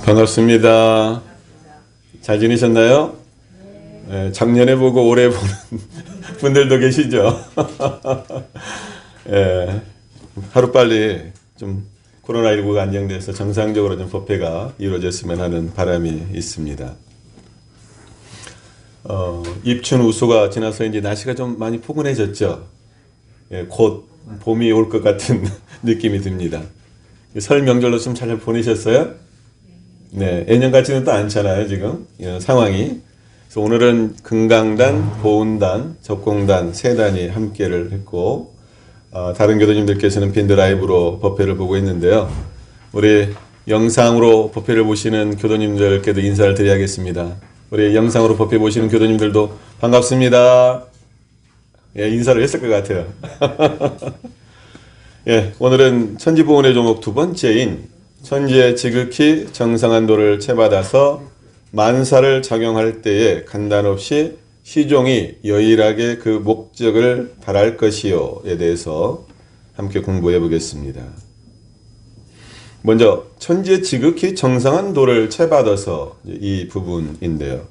반갑습니다. 잘 지내셨나요? 네, 작년에 보고 올해 보는 분들도 계시죠? 예, 하루빨리 좀 코로나19가 안정돼서 정상적으로 좀 법회가 이루어졌으면 하는 바람이 있습니다. 입춘 우수가 지나서 이제 날씨가 좀 많이 포근해졌죠. 예, 곧 봄이 올 것 같은 느낌이 듭니다. 설 명절로 좀 잘 보내셨어요? 네, 예년 같지는 또 않잖아요, 지금 상황이. 그래서 오늘은 금강단, 보은단, 접공단 세 단이 함께를 했고, 다른 교도님들께서는 빈드 라이브로 법회를 보고 있는데요. 우리 영상으로 법회를 보시는 교도님들께도 인사를 드려야겠습니다. 우리 영상으로 법회 보시는 교도님들도 반갑습니다. 예, 인사를 했을 것 같아요. 예, 오늘은 천지보온의 종목 두 번째인 천지의 지극히 정성한 도를 채받아서 만사를 작용할 때에 간단없이 시종이 여일하게 그 목적을 달할 것이요에 대해서 함께 공부해 보겠습니다. 먼저 천지의 지극히 정성한 도를 채받아서 이 부분인데요.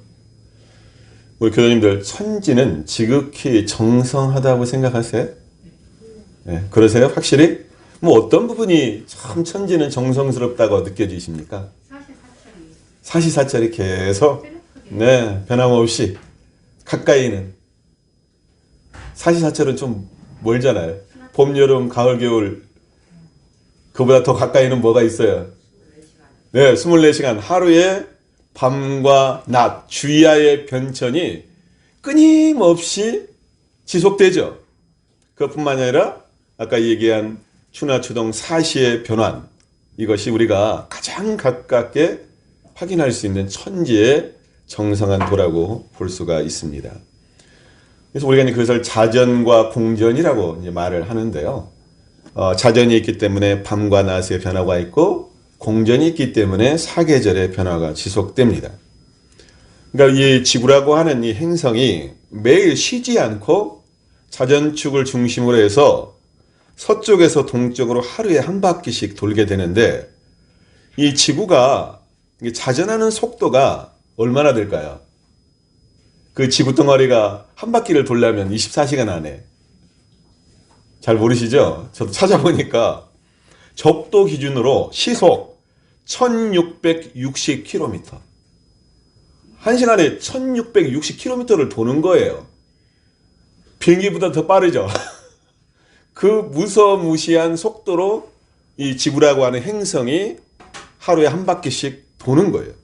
우리 교도님들 천지는 지극히 정성하다고 생각하세요? 네, 그러세요? 확실히? 뭐 어떤 부분이 참 천지는 정성스럽다고 느껴지십니까? 사시사철이 계속 네, 변함없이 가까이는 사시사철은 좀 멀잖아요. 봄, 여름, 가을, 겨울 그보다 더 가까이는 뭐가 있어요? 네, 24시간 하루에 밤과 낮 주야의 변천이 끊임없이 지속되죠. 그것뿐만 아니라 아까 얘기한 추나추동 사시의 변환, 이것이 우리가 가장 가깝게 확인할 수 있는 천지의 정성한 도라고 볼 수가 있습니다. 그래서 우리가 이제 그것을 자전과 공전이라고 이제 말을 하는데요. 자전이 있기 때문에 밤과 낮의 변화가 있고 공전이 있기 때문에 사계절의 변화가 지속됩니다. 그러니까 이 지구라고 하는 이 행성이 매일 쉬지 않고 자전축을 중심으로 해서 서쪽에서 동쪽으로 하루에 한 바퀴씩 돌게 되는데 이 지구가 자전하는 속도가 얼마나 될까요? 그 지구 덩어리가 한 바퀴를 돌려면 24시간 안에. 잘 모르시죠? 저도 찾아보니까 적도 기준으로 시속 1660km. 한 시간에 1660km를 도는 거예요. 비행기보다 더 빠르죠? 그 무서무시한 속도로 이 지구라고 하는 행성이 하루에 한 바퀴씩 도는 거예요.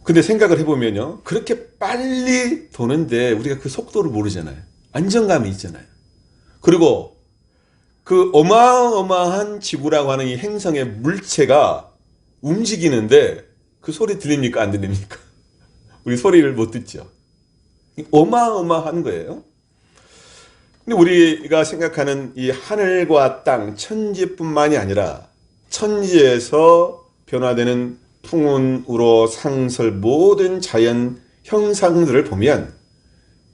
근데 생각을 해보면요. 그렇게 빨리 도는데 우리가 그 속도를 모르잖아요. 안정감이 있잖아요. 그리고 그 어마어마한 지구라고 하는 이 행성의 물체가 움직이는데 그 소리 들립니까? 안 들립니까? 우리 소리를 못 듣죠. 어마어마한 거예요. 근데 우리가 생각하는 이 하늘과 땅, 천지뿐만이 아니라 천지에서 변화되는 풍운, 우로, 상설 모든 자연 형상들을 보면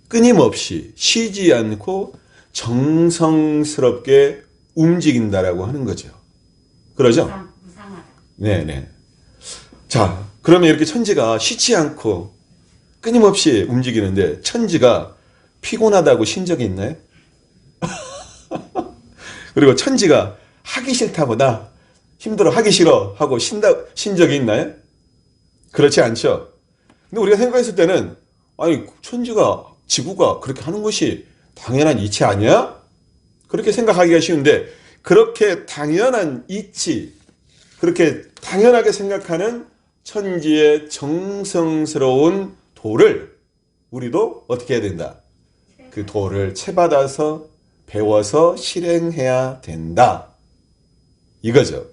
끊임없이 쉬지 않고 정성스럽게 움직인다라고 하는 거죠. 그러죠? 네네. 자, 그러면 이렇게 천지가 쉬지 않고 끊임없이 움직이는데 천지가 피곤하다고 쉰 적이 있나요? 그리고 천지가 하기 싫다보다 힘들어 하기 싫어 하고 쉰 적이 있나요? 그렇지 않죠. 근데 우리가 생각했을 때는 아니 천지가 지구가 그렇게 하는 것이 당연한 이치 아니야? 그렇게 생각하기가 쉬운데 그렇게 당연한 이치, 그렇게 당연하게 생각하는 천지의 정성스러운 도를 우리도 어떻게 해야 된다? 그 도를 채받아서 배워서 실행해야 된다. 이거죠.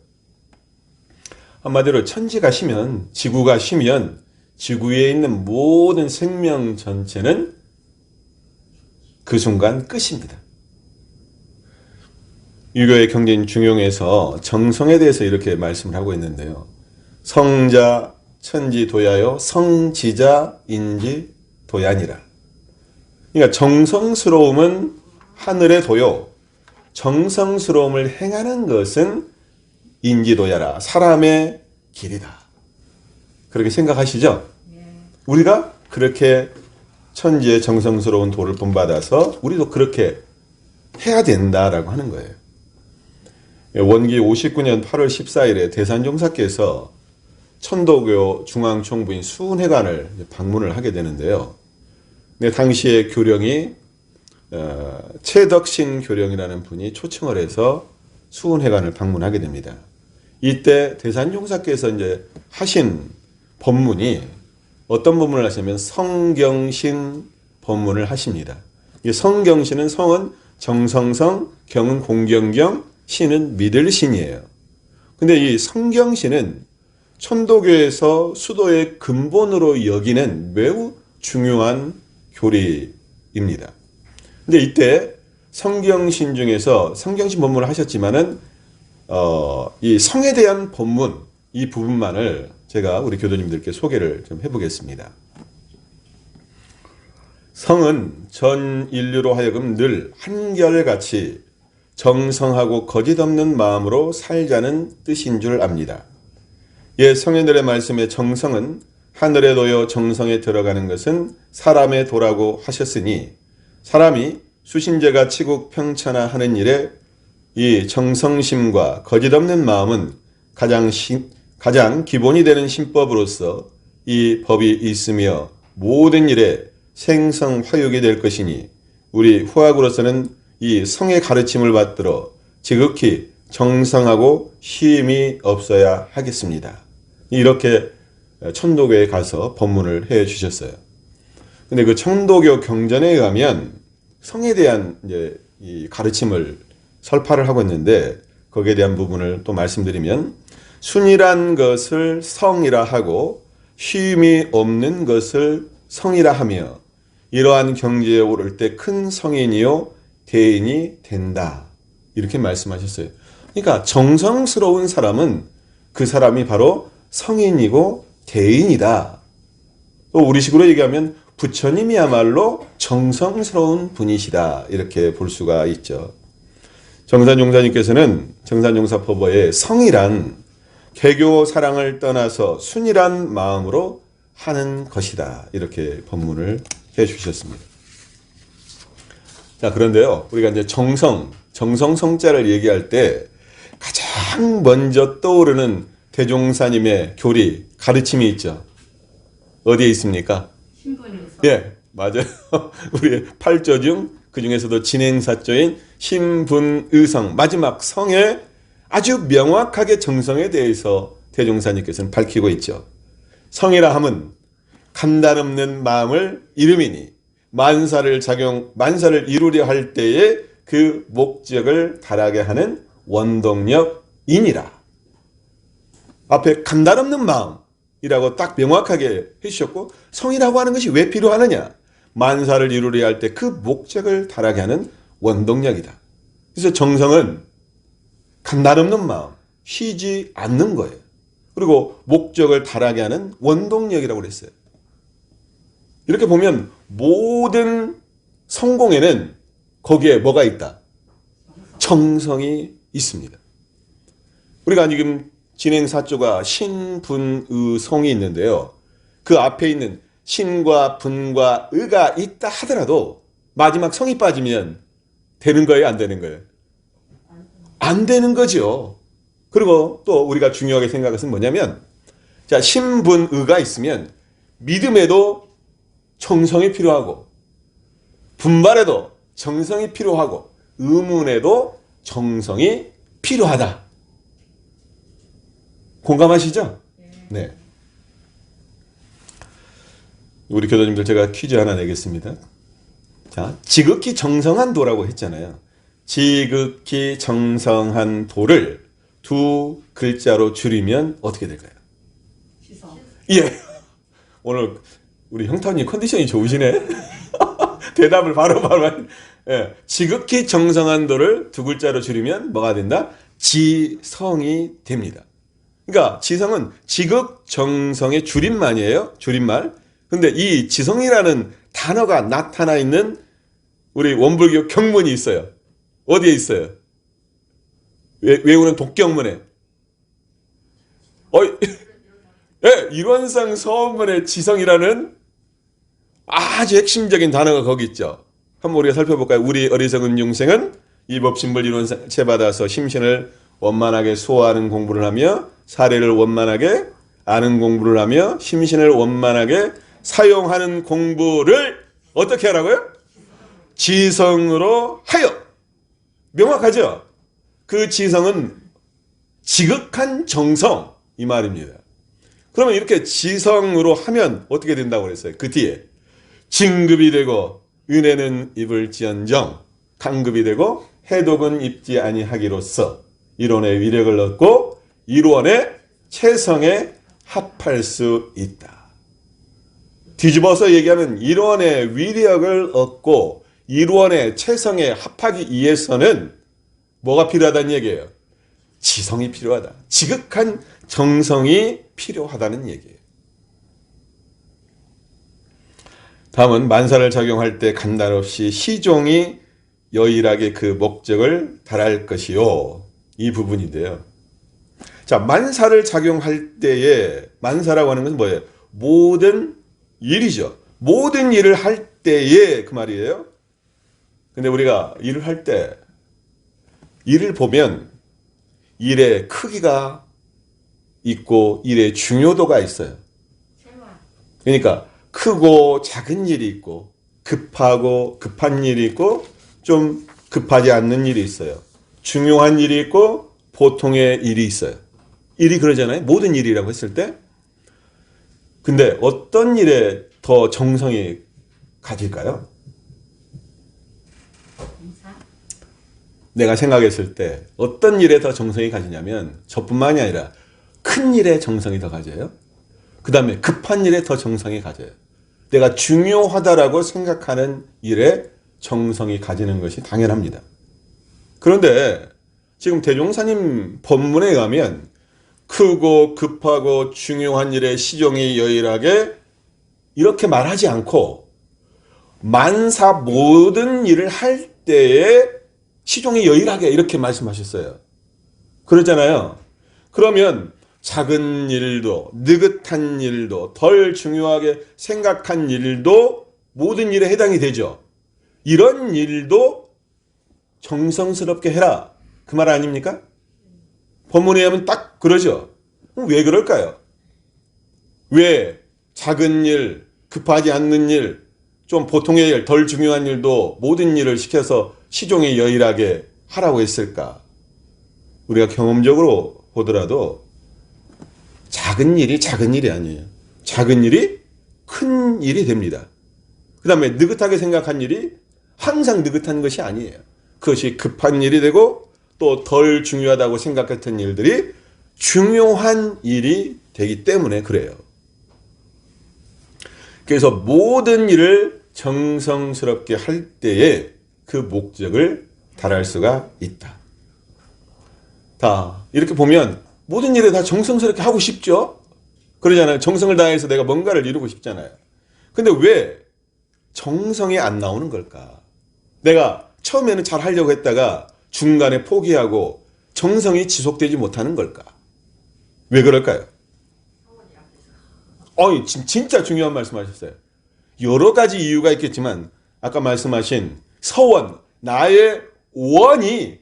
한마디로 천지가 쉬면, 지구가 쉬면 지구 위에 있는 모든 생명 전체는 그 순간 끝입니다. 유교의 경진 중용에서 정성에 대해서 이렇게 말씀을 하고 있는데요. 성자 천지도야요 성지자 인지 도야니라. 그러니까 정성스러움은 하늘의 도요. 정성스러움을 행하는 것은 인지도야라. 사람의 길이다. 그렇게 생각하시죠? 우리가 그렇게 천지의 정성스러운 도를 본받아서 우리도 그렇게 해야 된다라고 하는 거예요. 원기 59년 8월 14일에 대산종사께서 천도교 중앙총부인 수훈회관을 방문을 하게 되는데요. 근데 당시의 교령이 최덕신 교령이라는 분이 초청을 해서 수훈회관을 방문하게 됩니다. 이때 대산종사께서 이제 하신 법문이 어떤 법문을 하시냐면 성경신 법문을 하십니다. 이 성경신은 성은 정성성, 경은 공경경, 신은 믿을 신이에요. 근데 이 성경신은 천도교에서 수도의 근본으로 여기는 매우 중요한 교리입니다. 근데 이때 성경신 중에서 성경신 법문을 하셨지만은 이 성에 대한 법문 이 부분만을 제가 우리 교도님들께 소개를 좀 해보겠습니다. 성은 전 인류로 하여금 늘 한결같이 정성하고 거짓 없는 마음으로 살자는 뜻인 줄 압니다. 예, 성인들의 말씀에 정성은 하늘에 놓여 정성에 들어가는 것은 사람의 도라고 하셨으니 사람이 수신제가 치국 평천하 하는 일에 이 정성심과 거짓 없는 마음은 가장 기본이 되는 신법으로서 이 법이 있으며 모든 일에 생성화육이 될 것이니 우리 후학으로서는 이 성의 가르침을 받들어 지극히 정성하고 쉼이 없어야 하겠습니다. 이렇게 천도교에 가서 법문을 해 주셨어요. 근데 그 천도교 경전에 의하면 성에 대한 이제 이 가르침을 설파를 하고 있는데 거기에 대한 부분을 또 말씀드리면 순이란 것을 성이라 하고 쉼이 없는 것을 성이라 하며 이러한 경지에 오를 때 큰 성인이요 대인이 된다. 이렇게 말씀하셨어요. 그러니까 정성스러운 사람은 그 사람이 바로 성인이고 대인이다. 또 우리식으로 얘기하면 부처님이야말로 정성스러운 분이시다. 이렇게 볼 수가 있죠. 정산용사님께서는 정산용사법어에 성이란 개교 사랑을 떠나서 순이란 마음으로 하는 것이다. 이렇게 법문을 해 주셨습니다. 자, 그런데요. 우리가 이제 정성성자를 얘기할 때 가장 먼저 떠오르는 대종사님의 교리, 가르침이 있죠. 어디에 있습니까? 신분에서. 예, 맞아요. 우리 8조 중 그 중에서도 진행사조인 신분의성, 마지막 성에 아주 명확하게 정성에 대해서 대종사님께서는 밝히고 있죠. 성이라 함은 간단없는 마음을 이름이니 만사를 이루려 할 때에 그 목적을 달하게 하는 원동력이니라. 앞에 간단없는 마음이라고 딱 명확하게 해주셨고 성이라고 하는 것이 왜 필요하느냐? 만사를 이루려 할 때 그 목적을 달하게 하는 원동력이다. 그래서 정성은 간단없는 마음, 쉬지 않는 거예요. 그리고 목적을 달하게 하는 원동력이라고 그랬어요. 이렇게 보면 모든 성공에는 거기에 뭐가 있다? 정성이 있습니다. 우리가 지금 진행사조가 신분의성이 있는데요. 그 앞에 있는 신과 분과 의가 있다 하더라도 마지막 성이 빠지면 되는 거예요? 안 되는 거예요? 안 되는 거죠. 그리고 또 우리가 중요하게 생각할 것은 뭐냐면 자, 신분의가 있으면 믿음에도 정성이 필요하고 분발에도 정성이 필요하고 의문에도 정성이 필요하다. 공감하시죠? 네. 우리 교도님들 제가 퀴즈 하나 내겠습니다. 자, 지극히 정성한 도라고 했잖아요. 지극히 정성한 도를 두 글자로 줄이면 어떻게 될까요? 지성. 예. 오늘 우리 형타님 컨디션이 좋으시네. 대답을 바로. 예. 지극히 정성한 도를 두 글자로 줄이면 뭐가 된다? 지성이 됩니다. 그러니까 지성은 지극정성의 줄임말이에요. 줄임말. 근데 이 지성이라는 단어가 나타나 있는 우리 원불교 경문이 있어요. 어디에 있어요? 외우는 독경문에 예, 이론상 서원문의 지성이라는 아주 핵심적인 단어가 거기 있죠. 한번 우리가 살펴볼까요? 우리 어리석은 중생은 이 법신불 이론체 받아서 심신을 원만하게 소화하는 공부를 하며 사례를 원만하게 아는 공부를 하며 심신을 원만하게 사용하는 공부를 어떻게 하라고요? 지성으로 하여. 명확하죠? 그 지성은 지극한 정성 이 말입니다. 그러면 이렇게 지성으로 하면 어떻게 된다고 그랬어요? 그 뒤에 진급이 되고 은혜는 입을지언정 강급이 되고 해독은 입지 아니하기로써 이론의 위력을 얻고 이론의 체성에 합할 수 있다. 뒤집어서 얘기하면 이론의 위력을 얻고 이론의 체성에 합하기 위해서는 뭐가 필요하다는 얘기예요? 지성이 필요하다. 지극한 정성이 필요하다는 얘기예요. 다음은 만사를 작용할 때 간단없이 시종이 여일하게 그 목적을 달할 것이요. 이 부분인데요. 자, 만사를 작용할 때에 만사라고 하는 것은 뭐예요? 모든 일이죠. 모든 일을 할 때에 그 말이에요. 근데 우리가 일을 할 때 일을 보면 일의 크기가 있고 일의 중요도가 있어요. 그러니까 크고 작은 일이 있고 급하고 급한 일이 있고 좀 급하지 않는 일이 있어요. 중요한 일이 있고 보통의 일이 있어요. 일이 그러잖아요. 모든 일이라고 했을 때. 근데 어떤 일에 더 정성이 가질까요? 내가 생각했을 때 어떤 일에 더 정성이 가지냐면 저뿐만이 아니라 큰 일에 정성이 더 가져요. 그 다음에 급한 일에 더 정성이 가져요. 내가 중요하다라고 생각하는 일에 정성이 가지는 것이 당연합니다. 그런데 지금 대종사님 법문에 가면 크고 급하고 중요한 일에 시종이 여일하게 이렇게 말하지 않고 만사 모든 일을 할 때에 시종이 여일하게 이렇게 말씀하셨어요. 그러잖아요. 그러면 작은 일도 느긋한 일도 덜 중요하게 생각한 일도 모든 일에 해당이 되죠. 이런 일도 정성스럽게 해라. 그 말 아닙니까? 법문에 하면 딱 그러죠. 왜 그럴까요? 왜 작은 일, 급하지 않는 일, 좀 보통의 일, 덜 중요한 일도 모든 일을 시켜서 시종에 여일하게 하라고 했을까? 우리가 경험적으로 보더라도 작은 일이 작은 일이 아니에요. 작은 일이 큰 일이 됩니다. 그 다음에 느긋하게 생각한 일이 항상 느긋한 것이 아니에요. 그것이 급한 일이 되고 또 덜 중요하다고 생각했던 일들이 중요한 일이 되기 때문에 그래요. 그래서 모든 일을 정성스럽게 할 때에 그 목적을 달할 수가 있다. 다 이렇게 보면 모든 일에 다 정성스럽게 하고 싶죠? 그러잖아요. 정성을 다해서 내가 뭔가를 이루고 싶잖아요. 근데 왜 정성이 안 나오는 걸까? 내가 처음에는 잘 하려고 했다가 중간에 포기하고 정성이 지속되지 못하는 걸까? 왜 그럴까요? 진짜 중요한 말씀하셨어요. 여러 가지 이유가 있겠지만 아까 말씀하신 서원, 나의 원이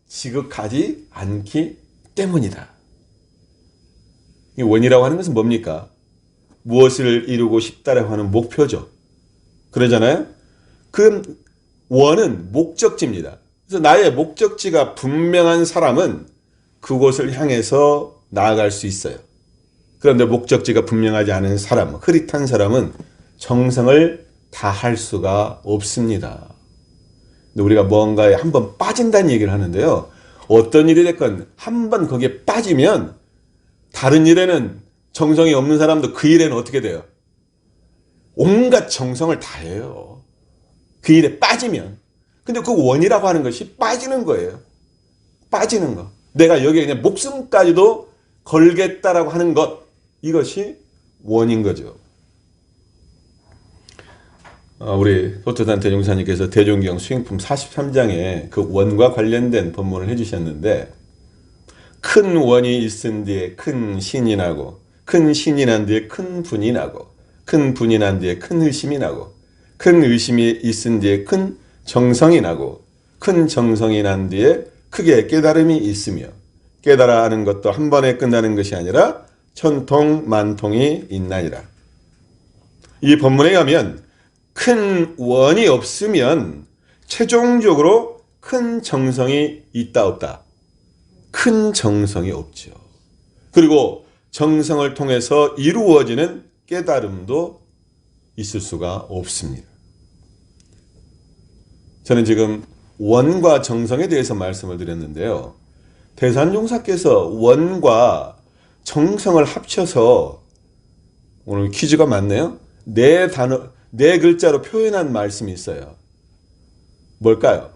지극하지 않기 때문이다. 이 원이라고 하는 것은 뭡니까? 무엇을 이루고 싶다라고 하는 목표죠. 그러잖아요. 그 원은 목적지입니다. 그래서 나의 목적지가 분명한 사람은 그곳을 향해서 나아갈 수 있어요. 그런데 목적지가 분명하지 않은 사람, 흐릿한 사람은 정성을 다할 수가 없습니다. 근데 우리가 뭔가에 한번 빠진다는 얘기를 하는데요. 어떤 일이 됐건 한번 거기에 빠지면 다른 일에는 정성이 없는 사람도 그 일에는 어떻게 돼요? 온갖 정성을 다해요. 그 일에 빠지면. 근데 그 원이라고 하는 것이 빠지는 거예요. 빠지는 거. 내가 여기에 그냥 목숨까지도 걸겠다라고 하는 것. 이것이 원인 거죠. 우리 도토단 대종사님께서 대종경 수행품 43장에 그 원과 관련된 법문을 해주셨는데 큰 원이 있은 뒤에 큰 신이 나고, 큰 신이 난 뒤에 큰 분이 나고, 큰 분이 난 뒤에 큰 의심이 나고, 큰 의심이 있은 뒤에 큰 정성이 나고, 큰 정성이 난 뒤에 크게 깨달음이 있으며, 깨달아 하는 것도 한 번에 끝나는 것이 아니라 천통 만통이 있나니라. 이 본문에 가면 큰 원이 없으면 최종적으로 큰 정성이 있다 없다. 큰 정성이 없죠. 그리고 정성을 통해서 이루어지는 깨달음도 있을 수가 없습니다. 저는 지금 원과 정성에 대해서 말씀을 드렸는데요. 대산종사께서 원과 정성을 합쳐서 오늘 퀴즈가 많네요. 네 글자로 표현한 말씀이 있어요. 뭘까요?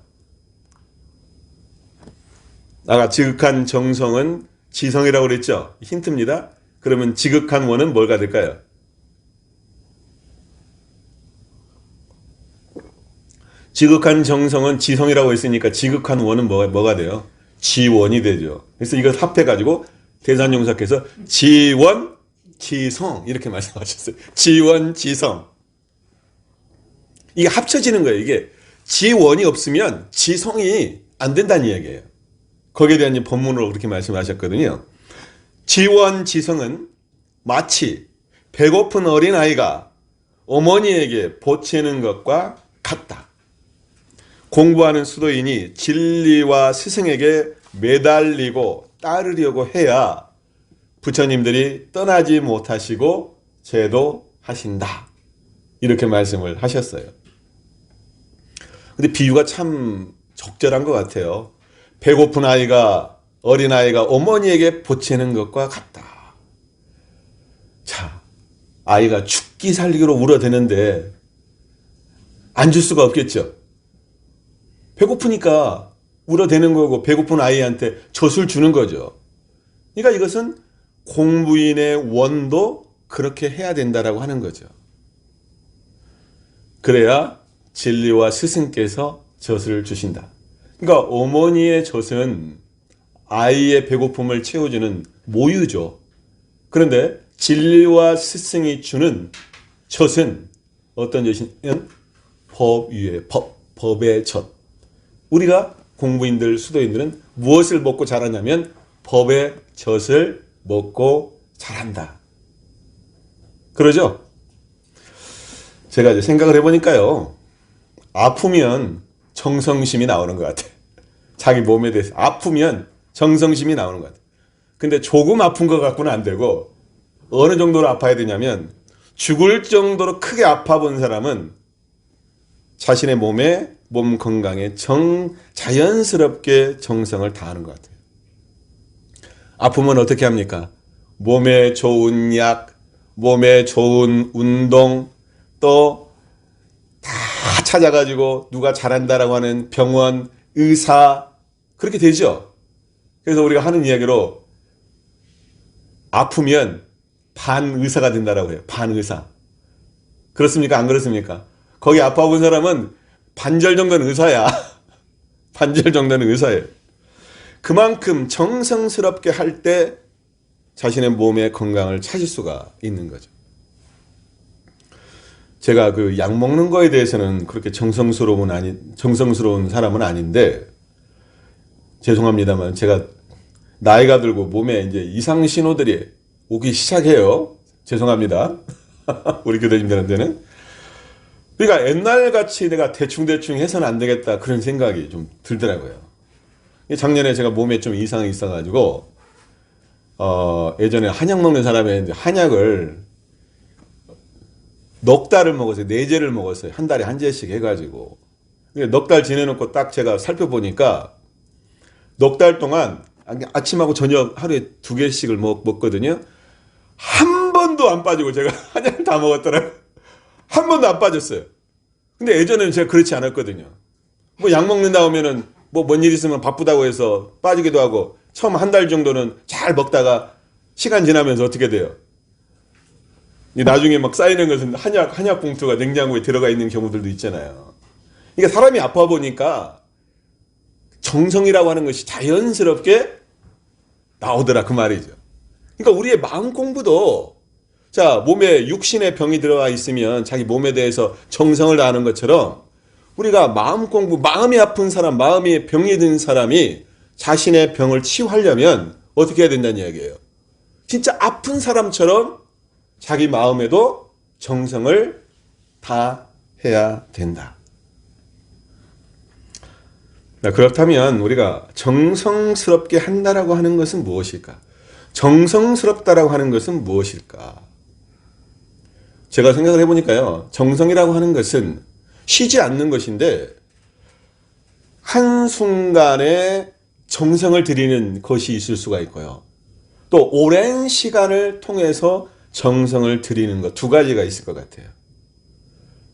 아까 지극한 정성은 지성이라고 그랬죠? 힌트입니다. 그러면 지극한 원은 뭘가 될까요? 지극한 정성은 지성이라고 했으니까 지극한 원은 뭐가 돼요? 지원이 되죠. 그래서 이걸 합해가지고 대산종사께서 지원, 지성 이렇게 말씀하셨어요. 지원, 지성. 이게 합쳐지는 거예요. 이게 지원이 없으면 지성이 안 된다는 이야기예요. 거기에 대한 본문으로 그렇게 말씀하셨거든요. 지원, 지성은 마치 배고픈 어린아이가 어머니에게 보채는 것과 같다. 공부하는 수도인이 진리와 스승에게 매달리고 따르려고 해야 부처님들이 떠나지 못하시고 제도하신다. 이렇게 말씀을 하셨어요. 근데 비유가 참 적절한 것 같아요. 배고픈 아이가, 어린아이가 어머니에게 보채는 것과 같다. 자, 아이가 죽기 살기로 울어대는데 안 줄 수가 없겠죠. 배고프니까 울어대는 거고 배고픈 아이한테 젖을 주는 거죠. 그러니까 이것은 공부인의 원도 그렇게 해야 된다라고 하는 거죠. 그래야 진리와 스승께서 젖을 주신다. 그러니까 어머니의 젖은 아이의 배고픔을 채워주는 모유죠. 그런데 진리와 스승이 주는 젖은 어떤 젖이냐면 법 위에 법의 젖. 우리가 공부인들, 수도인들은 무엇을 먹고 자라냐면 법의 젖을 먹고 자란다. 그러죠? 제가 이제 생각을 해보니까요. 아프면 정성심이 나오는 것 같아요. 자기 몸에 대해서 아프면 정성심이 나오는 것 같아요. 근데 조금 아픈 것 갖고는 안 되고 어느 정도로 아파야 되냐면 죽을 정도로 크게 아파 본 사람은 자신의 몸 건강에 자연스럽게 정성을 다하는 것 같아요. 아프면 어떻게 합니까? 몸에 좋은 약, 몸에 좋은 운동, 또 다 찾아가지고 누가 잘한다라고 하는 병원, 의사, 그렇게 되죠. 그래서 우리가 하는 이야기로 아프면 반의사가 된다라고 해요. 반의사. 그렇습니까? 안 그렇습니까? 거기 아파 본 사람은 반절 정도는 의사야. 반절 정도는 의사예요. 그만큼 정성스럽게 할 때 자신의 몸의 건강을 찾을 수가 있는 거죠. 제가 그 약 먹는 거에 대해서는 그렇게 정성스러운 사람은 아닌데, 죄송합니다만 제가 나이가 들고 몸에 이제 이상 신호들이 오기 시작해요. 죄송합니다. 우리 교대님들한테는. 그러니까 옛날같이 내가 대충 해서는 안 되겠다 그런 생각이 좀 들더라고요. 작년에 제가 몸에 좀 이상이 있어가지고 예전에 한약 먹는 사람이 한약을 넉 달을 먹었어요. 4제를 먹었어요. 한 달에 한 제씩 해가지고. 넉 달 지내놓고 딱 제가 살펴보니까 넉 달 동안 아침하고 저녁 하루에 2개씩을 먹거든요. 한 번도 안 빠지고 제가 한약을 다 먹었더라고요. 한 번도 안 빠졌어요. 근데 예전에는 제가 그렇지 않았거든요. 뭐 약 먹는다 하면은 뭐 뭔 일 있으면 바쁘다고 해서 빠지기도 하고, 처음 한 달 정도는 잘 먹다가 시간 지나면서 어떻게 돼요? 나중에 막 쌓이는 것은 한약 봉투가 냉장고에 들어가 있는 경우들도 있잖아요. 그러니까 사람이 아파 보니까 정성이라고 하는 것이 자연스럽게 나오더라 그 말이죠. 그러니까 우리의 마음 공부도 자 몸에 육신의 병이 들어와 있으면 자기 몸에 대해서 정성을 다하는 것처럼 우리가 마음 공부, 마음이 아픈 사람, 마음이 병이 든 사람이 자신의 병을 치유하려면 어떻게 해야 된다는 이야기예요. 진짜 아픈 사람처럼 자기 마음에도 정성을 다해야 된다. 그렇다면 우리가 정성스럽게 한다라고 하는 것은 무엇일까? 정성스럽다라고 하는 것은 무엇일까? 제가 생각을 해보니까요. 정성이라고 하는 것은 쉬지 않는 것인데 한순간에 정성을 들이는 것이 있을 수가 있고요. 또 오랜 시간을 통해서 정성을 들이는 것 두 가지가 있을 것 같아요.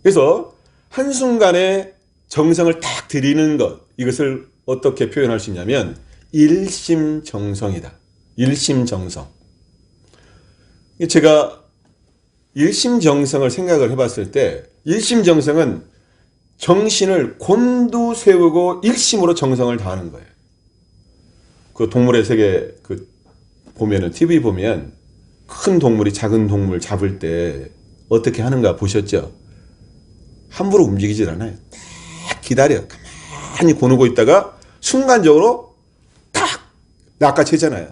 그래서 한순간에 정성을 딱 들이는 것 이것을 어떻게 표현할 수 있냐면 일심정성이다. 일심정성. 제가 일심정성을 생각을 해봤을 때 일심정성은 정신을 곤두세우고 일심으로 정성을 다하는 거예요. 그 동물의 세계 그 보면은 TV 보면 큰 동물이 작은 동물 잡을 때 어떻게 하는가 보셨죠? 함부로 움직이질 않아요. 딱 기다려. 가만히 고누고 있다가 순간적으로 딱 낚아채잖아요.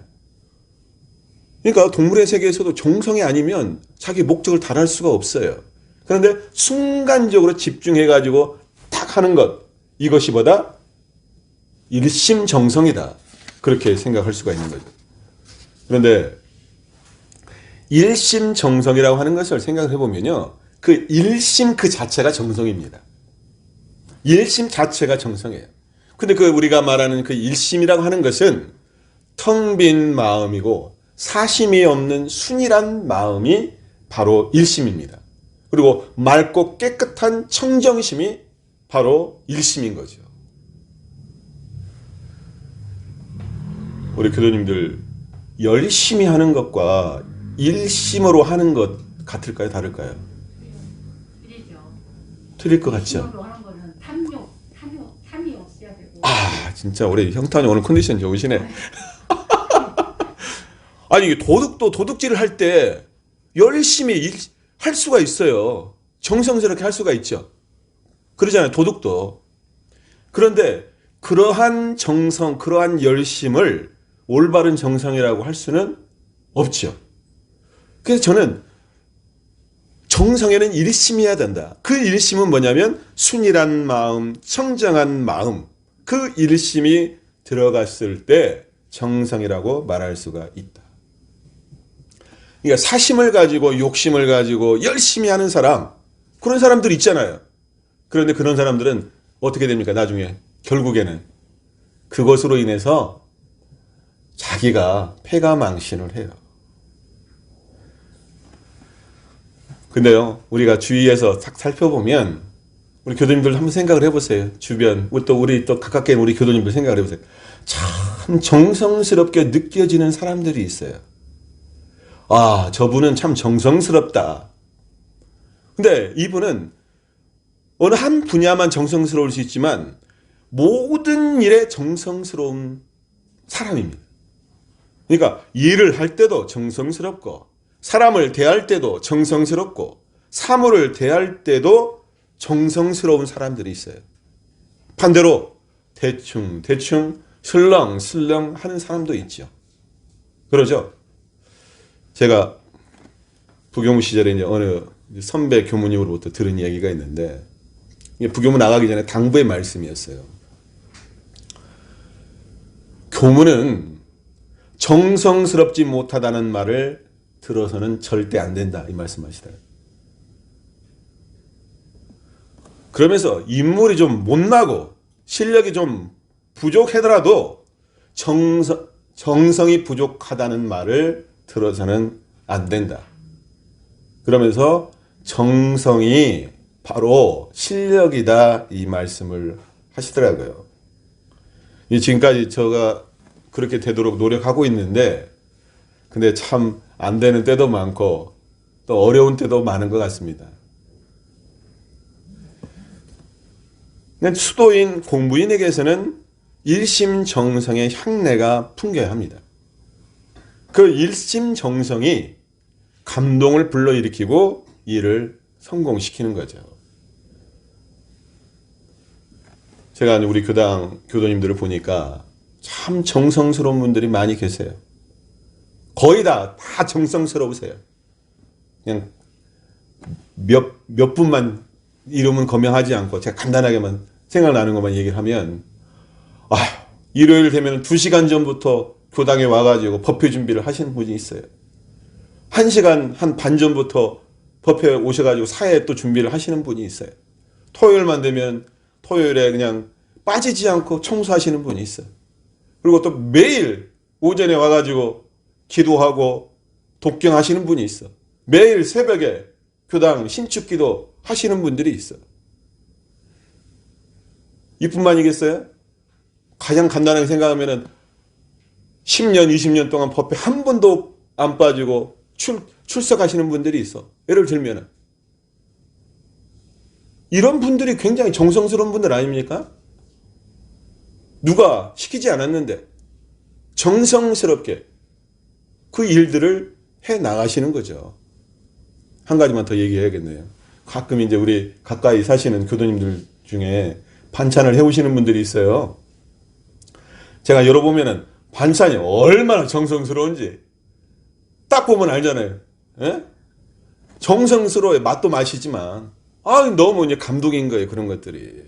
그러니까 동물의 세계에서도 정성이 아니면 자기 목적을 달할 수가 없어요. 그런데 순간적으로 집중해가지고 딱 하는 것 이것이 뭐다? 일심정성이다. 그렇게 생각할 수가 있는 거죠. 그런데 일심정성이라고 하는 것을 생각을 해보면요. 그 일심 그 자체가 정성입니다. 일심 자체가 정성이에요. 근데 그 우리가 말하는 그 일심이라고 하는 것은 텅 빈 마음이고 사심이 없는 순이란 마음이 바로 일심입니다. 그리고 맑고 깨끗한 청정심이 바로 일심인 거죠. 우리 교도님들 열심히 하는 것과 일심으로 하는 것 같을까요? 다를까요? 틀릴 것 같죠? 하는 거는 탐이 없어야 되고. 아, 진짜 우리 형탄이 오늘 컨디션 좋으시네. 아니, 도둑도 도둑질을 할 때 열심히 할 수가 있어요. 정성스럽게 할 수가 있죠. 그러잖아요, 도둑도. 그런데 그러한 정성, 그러한 열심을 올바른 정성이라고 할 수는 없죠. 그래서 저는 정성에는 일심이어야 된다. 그 일심은 뭐냐면 순이란 마음, 청정한 마음, 그 일심이 들어갔을 때 정성이라고 말할 수가 있다. 그러니까 사심을 가지고 욕심을 가지고 열심히 하는 사람, 그런 사람들 있잖아요. 그런데 그런 사람들은 어떻게 됩니까? 나중에 결국에는 그것으로 인해서 자기가 패가망신을 해요. 근데요, 우리가 주위에서 싹 살펴보면 우리 교도님들 한번 생각을 해보세요. 주변, 우리 또 가깝게 우리 교도님들 생각을 해보세요. 참 정성스럽게 느껴지는 사람들이 있어요. 아, 저분은 참 정성스럽다. 근데 이분은 어느 한 분야만 정성스러울 수 있지만 모든 일에 정성스러운 사람입니다. 그러니까 일을 할 때도 정성스럽고 사람을 대할 때도 정성스럽고 사물을 대할 때도 정성스러운 사람들이 있어요. 반대로 대충 슬렁슬렁 하는 사람도 있죠. 그러죠? 제가 부교무 시절에 이제 어느 선배 교무님으로부터 들은 이야기가 있는데 부교무 나가기 전에 당부의 말씀이었어요. 교무는 정성스럽지 못하다는 말을 들어서는 절대 안 된다 이 말씀하시더라고요. 그러면서 인물이 좀 못나고 실력이 좀 부족하더라도 정성이 부족하다는 말을 들어서는 안 된다. 그러면서 정성이 바로 실력이다 이 말씀을 하시더라고요. 지금까지 제가 그렇게 되도록 노력하고 있는데 근데 참 안 되는 때도 많고 또 어려운 때도 많은 것 같습니다. 수도인 공부인에게서는 일심정성의 향내가 풍겨야 합니다. 그 일심정성이 감동을 불러일으키고 일을 성공시키는 거죠. 제가 우리 교당 교도님들을 보니까 참 정성스러운 분들이 많이 계세요. 거의 다 정성스러우세요. 그냥 몇 분만 이름은 거명하지 않고 제가 간단하게만 생각나는 것만 얘기를 하면, 일요일 되면 2시간 전부터 교당에 와가지고 법회 준비를 하시는 분이 있어요. 1시간 한 반 전부터 법회 오셔가지고 사회 또 준비를 하시는 분이 있어요. 토요일만 되면 토요일에 그냥 빠지지 않고 청소하시는 분이 있어요. 그리고 또 매일 오전에 와가지고 기도하고 독경하시는 분이 있어. 매일 새벽에 교당 신축기도 하시는 분들이 있어. 이뿐만이겠어요? 가장 간단하게 생각하면은 10년, 20년 동안 법회 한 번도 안 빠지고 출석하시는 분들이 있어. 예를 들면은. 이런 분들이 굉장히 정성스러운 분들 아닙니까? 누가 시키지 않았는데 정성스럽게 그 일들을 해 나가시는 거죠. 한 가지만 더 얘기해야겠네요. 가끔 이제 우리 가까이 사시는 교도님들 중에 반찬을 해오시는 분들이 있어요. 제가 열어보면은 반찬이 얼마나 정성스러운지 딱 보면 알잖아요. 예? 정성스러워요. 맛도 맛이지만 너무 이제 감동인 거예요. 그런 것들이.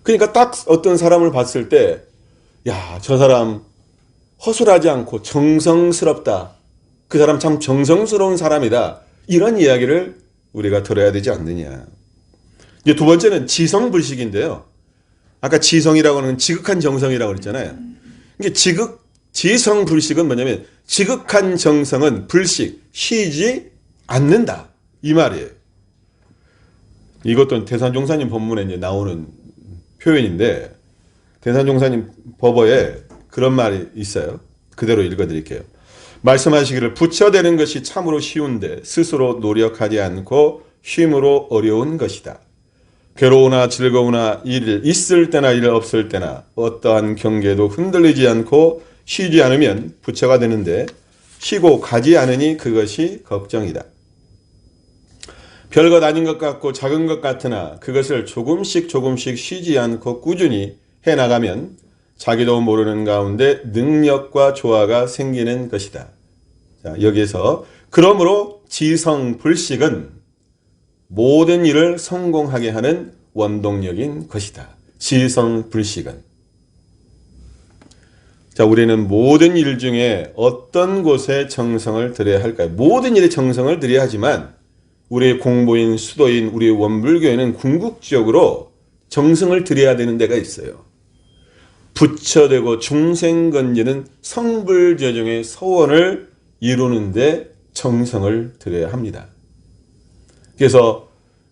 그러니까 딱 어떤 사람을 봤을 때, 야, 저 사람 허술하지 않고 정성스럽다. 그 사람 참 정성스러운 사람이다. 이런 이야기를 우리가 들어야 되지 않느냐. 이제 두 번째는 지성불식인데요. 아까 지성이라고 하는 지극한 정성이라고 그랬잖아요. 이게 지성불식은 뭐냐면 지극한 정성은 불식, 쉬지 않는다. 이 말이에요. 이것도 대산종사님 법문에 이제 나오는 표현인데, 대산종사님 법어에 그런 말이 있어요. 그대로 읽어드릴게요. 말씀하시기를 부처되는 것이 참으로 쉬운데 스스로 노력하지 않고 쉼으로 어려운 것이다. 괴로우나 즐거우나 일 있을 때나 일 없을 때나 어떠한 경계도 흔들리지 않고 쉬지 않으면 부처가 되는데 쉬고 가지 않으니 그것이 걱정이다. 별것 아닌 것 같고 작은 것 같으나 그것을 조금씩 쉬지 않고 꾸준히 해나가면 자기도 모르는 가운데 능력과 조화가 생기는 것이다. 자, 여기에서 그러므로 지성불식은 모든 일을 성공하게 하는 원동력인 것이다. 지성불식은. 자, 우리는 모든 일 중에 어떤 곳에 정성을 들여야 할까요? 모든 일에 정성을 들여야 하지만 우리의 공부인, 수도인, 우리 원불교회는 궁극적으로 정성을 들여야 되는 데가 있어요. 부처되고 중생 건지는 성불제정의 서원을 이루는데 정성을 들여야 합니다. 그래서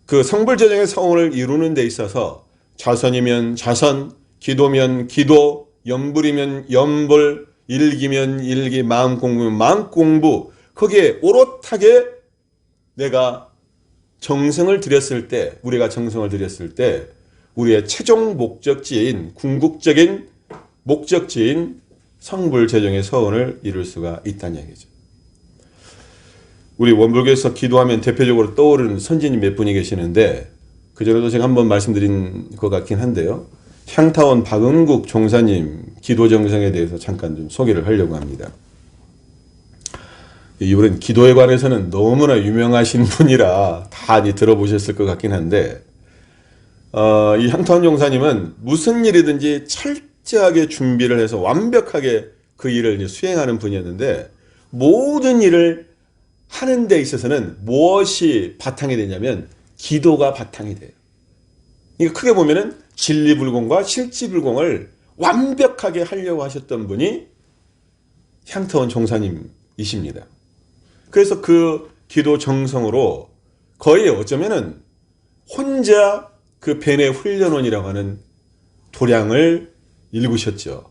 그 성불제정의 서원을 이루는 데 있어서 자선이면 자선, 기도면 기도, 염불이면 염불, 일기면 일기, 마음 공부면 마음 공부, 거기에 오롯하게 내가 정성을 들였을 때, 우리가 정성을 들였을 때 우리의 최종 목적지인, 궁극적인 목적지인 성불제정의 서원을 이룰 수가 있다는 얘기죠. 우리 원불교에서 기도하면 대표적으로 떠오르는 선진이 몇 분이 계시는데, 그전에도 제가 한번 말씀드린 것 같긴 한데요. 향타원 박은국 종사님 기도 정성에 대해서 잠깐 좀 소개를 하려고 합니다. 이분은 기도에 관해서는 너무나 유명하신 분이라 다 들어보셨을 것 같긴 한데, 이 향타원 종사님은 무슨 일이든지 철저하게 준비를 해서 완벽하게 그 일을 이제 수행하는 분이었는데, 모든 일을 하는 데 있어서는 무엇이 바탕이 되냐면 기도가 바탕이 돼요. 그러니까 크게 보면은 진리불공과 실지불공을 완벽하게 하려고 하셨던 분이 향타원 종사님이십니다. 그래서 그 기도 정성으로 거의 어쩌면은 혼자 그 벤의 훈련원이라고 하는 도량을 읽으셨죠.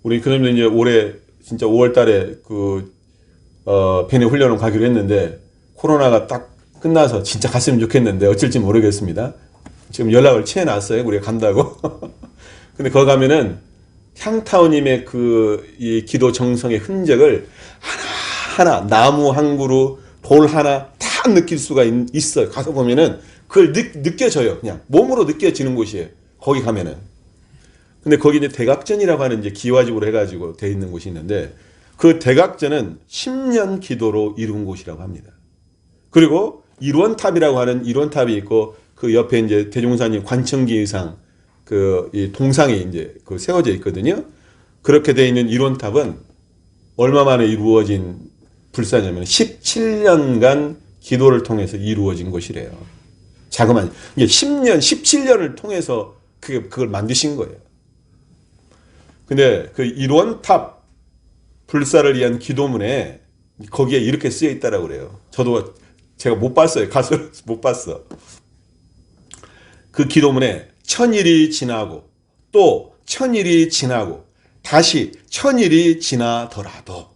우리 그놈도 이제 올해 진짜 5월 달에 벤의 훈련원 가기로 했는데, 코로나가 딱 끝나서 진짜 갔으면 좋겠는데 어쩔지 모르겠습니다. 지금 연락을 취해놨어요. 우리가 간다고. 근데 거기 가면은 향타오님의 이 기도 정성의 흔적을 하나하나 나무 한 그루, 돌 하나 다 느낄 수가 있어요. 가서 보면은 그걸 느껴져요. 그냥 몸으로 느껴지는 곳이에요. 거기 가면은. 근데 거기 이제 대각전이라고 하는 이제 기와집으로 해가지고 돼 있는 곳이 있는데 그 대각전은 10년 기도로 이룬 곳이라고 합니다. 그리고 일원탑이라고 하는 일원탑이 있고 그 옆에 이제 대종사님 관청기 의상 이 동상이 이제 세워져 있거든요. 그렇게 돼 있는 일원탑은 얼마 만에 이루어진 불사냐면 17년간 기도를 통해서 이루어진 것이래요. 자그마한 이게 10년, 17년을 통해서 그걸 만드신 거예요. 근데 그 일원탑 불사를 위한 기도문에 거기에 이렇게 쓰여 있다라고 그래요. 저도 제가 못 봤어요. 가서 못 봤어. 그 기도문에 1000일이 지나고 또 1000일이 지나고 다시 1000일이 지나더라도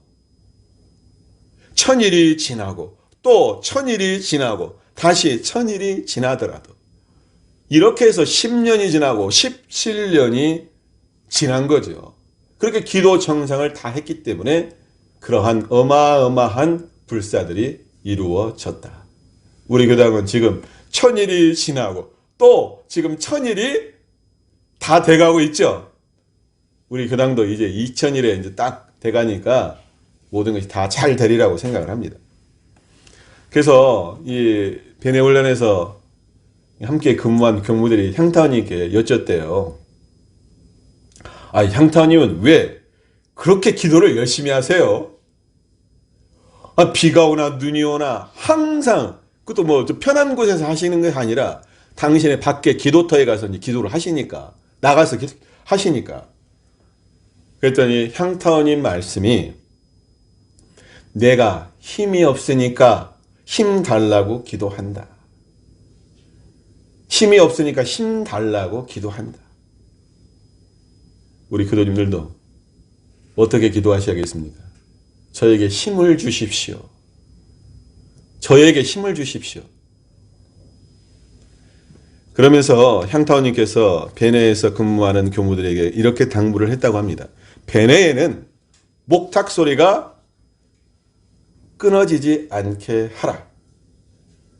1000일이 지나고 또 1000일이 지나고 다시 1000일이 지나더라도 이렇게 해서 10년이 지나고 17년이 지난 거죠. 그렇게 기도 정상을 다 했기 때문에 그러한 어마어마한 불사들이 이루어졌다. 우리 교당은 지금 1000일이 지나고 또 지금 1000일이 다 돼가고 있죠. 우리 교당도 이제 2000일에 이제 딱 돼가니까 모든 것이 다 잘 되리라고 생각을 합니다. 그래서 이 베네올련에서 함께 근무한 경무들이 향타오님께 여쭸대요. 아, 향타오님은 왜 그렇게 기도를 열심히 하세요? 아, 비가 오나 눈이 오나 항상 그것도 뭐 편한 곳에서 하시는 게 아니라 당신의 밖에 기도터에 가서 이제 기도를 하시니까 나가서 하시니까 그랬더니 향타오님 말씀이 내가 힘이 없으니까 힘 달라고 기도한다. 힘이 없으니까 힘 달라고 기도한다. 우리 교도님들도 어떻게 기도하셔야겠습니까? 저에게 힘을 주십시오. 저에게 힘을 주십시오. 그러면서 향타오님께서 베네에서 근무하는 교무들에게 이렇게 당부를 했다고 합니다. 베네에는 목탁 소리가 끊어지지 않게 하라.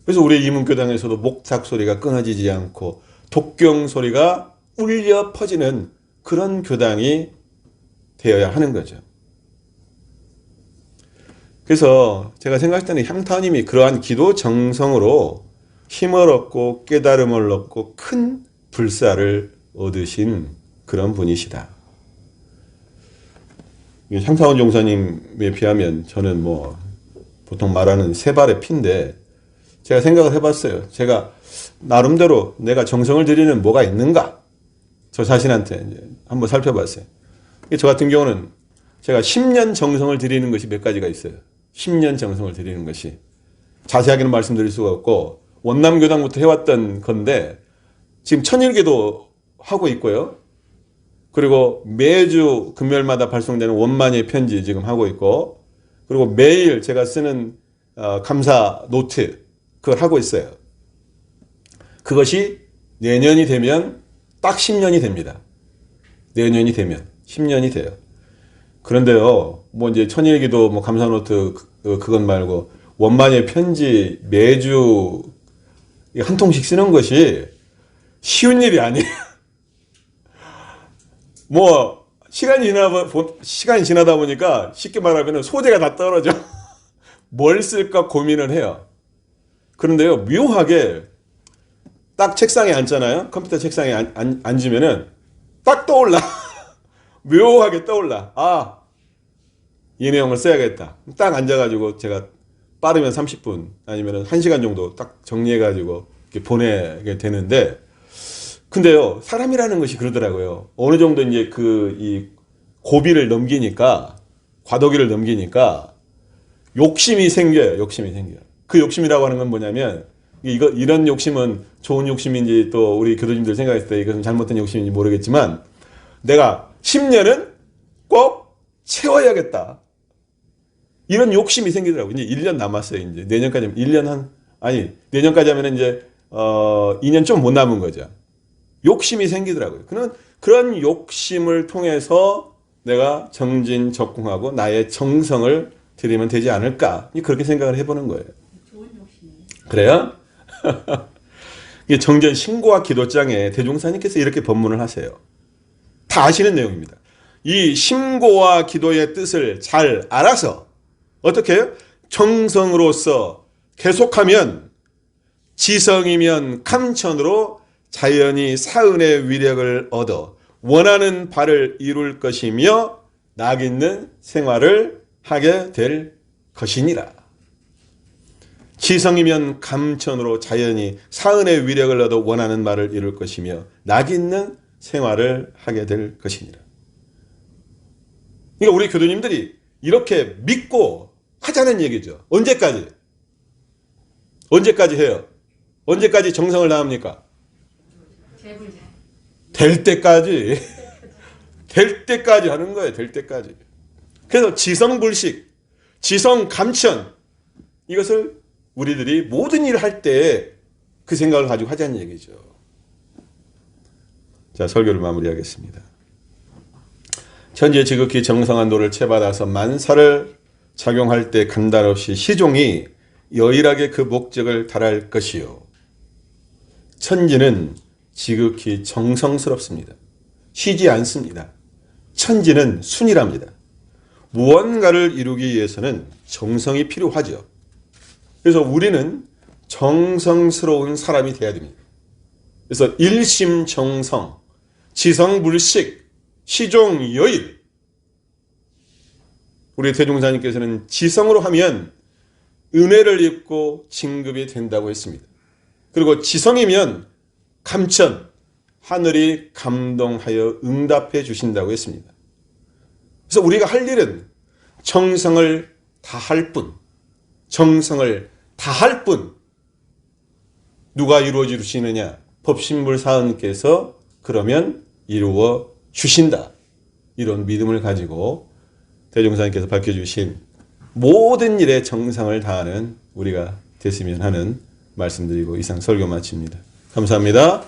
그래서 우리 이문교당에서도 목탁 소리가 끊어지지 않고 독경 소리가 울려 퍼지는 그런 교당이 되어야 하는 거죠. 그래서 제가 생각할 때는 향타오님이 그러한 기도 정성으로 힘을 얻고 깨달음을 얻고 큰 불사를 얻으신 그런 분이시다. 향타오 종사님에 비하면 저는 뭐 보통 말하는 세 발의 피인데 제가 생각을 해봤어요. 제가 나름대로 내가 정성을 들이는 뭐가 있는가? 저 자신한테 이제 한번 살펴봤어요. 저 같은 경우는 제가 10년 정성을 들이는 것이 몇 가지가 있어요. 10년 정성을 들이는 것이. 자세하게는 말씀드릴 수가 없고 원남교당부터 해왔던 건데 지금 천일기도 하고 있고요. 그리고 매주 금요일마다 발송되는 원만의 편지 지금 하고 있고 그리고 매일 제가 쓰는 감사 노트 그걸 하고 있어요. 그것이 내년이 되면 딱 10년이 됩니다. 내년이 되면 10년이 돼요. 그런데요, 뭐 이제 천일기도 뭐 감사 노트 그건 말고 원만의 편지 매주 한 통씩 쓰는 것이 쉬운 일이 아니에요. 뭐 시간이 지나다 보니까 쉽게 말하면 소재가 다 떨어져. 뭘 쓸까 고민을 해요. 그런데요, 묘하게 딱 책상에 앉잖아요. 컴퓨터 책상에 앉으면은 딱 떠올라. 묘하게 떠올라. 아, 이 내용을 써야겠다. 딱 앉아가지고 제가 빠르면 30분 아니면 1시간 정도 딱 정리해가지고 이렇게 보내게 되는데, 근데요, 사람이라는 것이 그러더라고요. 어느 정도 이제 이 고비를 넘기니까, 과도기를 넘기니까 욕심이 생겨요. 욕심이 생겨요. 그 욕심이라고 하는 건 뭐냐면, 이런 욕심은 좋은 욕심인지 또 우리 교도님들 생각했을 때 이것은 잘못된 욕심인지 모르겠지만, 내가 10년은 꼭 채워야겠다. 이런 욕심이 생기더라고요. 이제 1년 남았어요. 이제 내년까지 하면 1년 내년까지 하면 이제 2년 좀 못 남은 거죠. 욕심이 생기더라고요. 그런 욕심을 통해서 내가 정진적공하고 나의 정성을 들이면 되지 않을까 그렇게 생각을 해보는 거예요. 좋은 욕심이에요. 그래요? 이게 정전 신고와 기도장에 대종사님께서 이렇게 법문을 하세요. 다 아시는 내용입니다. 이 신고와 기도의 뜻을 잘 알아서 어떻게 해요? 정성으로서 계속하면 지성이면 감천으로 자연히 사은의 위력을 얻어 원하는 바를 이룰 것이며 낙 있는 생활을 하게 될 것이니라. 지성이면 감천으로 자연히 사은의 위력을 얻어 원하는 바를 이룰 것이며 낙 있는 생활을 하게 될 것이니라. 그러니까 우리 교도님들이 이렇게 믿고 하자는 얘기죠. 언제까지? 언제까지 해요? 언제까지 정성을 다합니까? 제불자. 될 때까지. 될 때까지 하는 거예요. 될 때까지. 그래서 지성불식, 지성감천 이것을 우리들이 모든 일을 할 때 그 생각을 가지고 하자는 얘기죠. 자, 설교를 마무리하겠습니다. 천지에 지극히 정성한 도를 채받아서 만사를 작용할 때 간단없이 시종이 여일하게 그 목적을 달할 것이요. 천지는 지극히 정성스럽습니다. 쉬지 않습니다. 천지는 순이랍니다. 무언가를 이루기 위해서는 정성이 필요하죠. 그래서 우리는 정성스러운 사람이 되어야 됩니다. 그래서 일심정성, 지성불식, 시종여일. 우리 대종사님께서는 지성으로 하면 은혜를 입고 진급이 된다고 했습니다. 그리고 지성이면 감천, 하늘이 감동하여 응답해 주신다고 했습니다. 그래서 우리가 할 일은 정성을 다할 뿐, 정성을 다할 뿐. 누가 이루어 주시느냐? 법신불사은께서 그러면 이루어 주신다. 이런 믿음을 가지고 대종사님께서 밝혀주신 모든 일에 정성을 다하는 우리가 됐으면 하는 말씀드리고 이상 설교 마칩니다. 감사합니다.